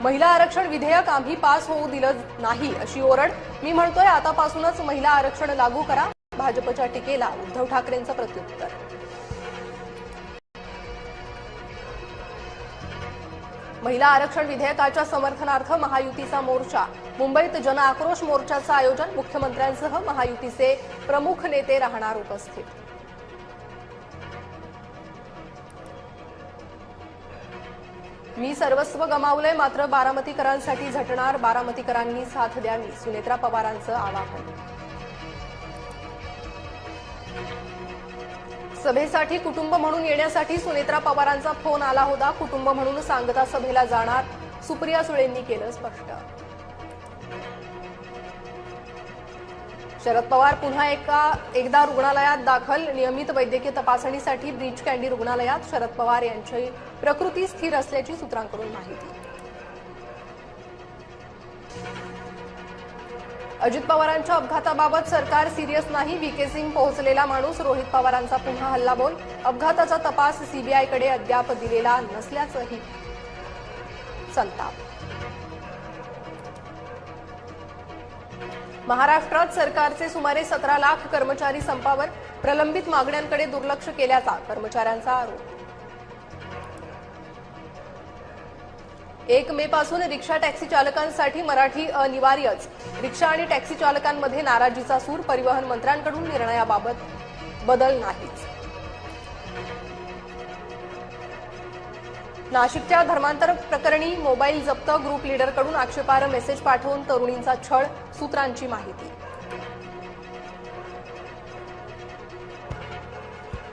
महिला आरक्षण विधेयक आम्ही पास होऊ दिलं नाही अशी ओरड। मी म्हणतोय आतापासूनच महिला आरक्षण लागू करा। भाजपच्या टीकेला उद्धव ठाकरेंचं प्रत्युत्तर। महिला आरक्षण विधेयकाच्या समर्थनार्थ महायुतीचा मोर्चा। मुंबईत जन आक्रोश मोर्चाचं आयोजन। मुख्यमंत्र्यांसह महायुतीचे प्रमुख नेते राहणार उपस्थित। मी सर्वस्व गमावलंय मात्र बारामतीकरांसाठी झटणार। बारामतीकरांनी साथ द्यावी सुनेत्रा पवारांचं आवाहन। सभेसाठी कुटुंब म्हणून येण्यासाठी सुनेत्रा पवारांचा फोन आला होता। कुटुंब म्हणून सांगता सभेला जाणार सुप्रिया सुळेंनी केलं स्पष्ट। शरद पवार पुन्हा एकदा रुग्णालयात दाखल। नियमित वैद्यकीय तपासणीसाठी ब्रीच कँडी रुग्णालयात। शरद पवार यांची प्रकृती स्थिर असल्याची सूत्रांकडून माहिती। अजित पवारांच्या अपघाताबाबत सरकार सिरियस नाही। व्हीके सिंग पोहोचलेला माणूस। रोहित पवारांचा पुन्हा हल्लाबोल। अपघाताचा तपास सीबीआयकडे अद्याप दिलेला नसल्याचंही संताप। महाराष्ट्रात सरकारचे सुमारे 17 लाख कर्मचारी संपावर। प्रलंबित मागण्यांकडे दुर्लक्ष केल्याचा कर्मचाऱ्यांचा आरोप। 1 मे पासून रिक्षा टॅक्सी चालकांसाठी मराठी अनिवार्यच। रिक्षा आणि टॅक्सी चालकांमध्ये नाराजीचा सूर। परिवहन मंत्र्यांकडून निर्णयाबाबत बदल नाहीच। नाशिकच्या धर्मांतर प्रकरणी मोबाईल जप्त। ग्रुप लीडरकडून आक्षेपार्ह मेसेज पाठवून तरुणींचा छळ। सूत्रांची माहिती।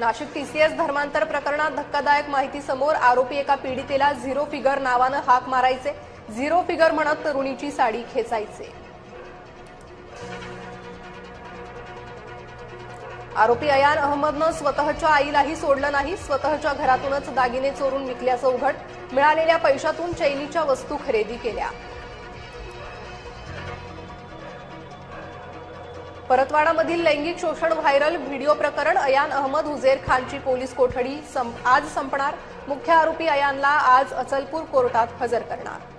नाशिक टीसीएस धर्मांतर प्रकरणात धक्कादायक माहिती समोर। आरोपी एका पीडितेला झिरो फिगर नावानं हाक मारायचे। झिरो फिगर म्हणत तरुणीची साडी खेचायचे। आरोपी अयान अहमदनं स्वतःच्या आईलाही सोडलं नाही। स्वतःच्या घरातूनच दागिने चोरून विकल्याचं उघड। मिळालेल्या पैशातून चैनीच्या वस्तू खरेदी केल्या। परतवाडामधील लैंगिक शोषण व्हायरल। व्हिडिओ प्रकरण। अयान अहमद हुजेर खानची पोलीस कोठडी आज संपणार। मुख्य आरोपी अयानला आज अचलपूर कोर्टात हजर करणार।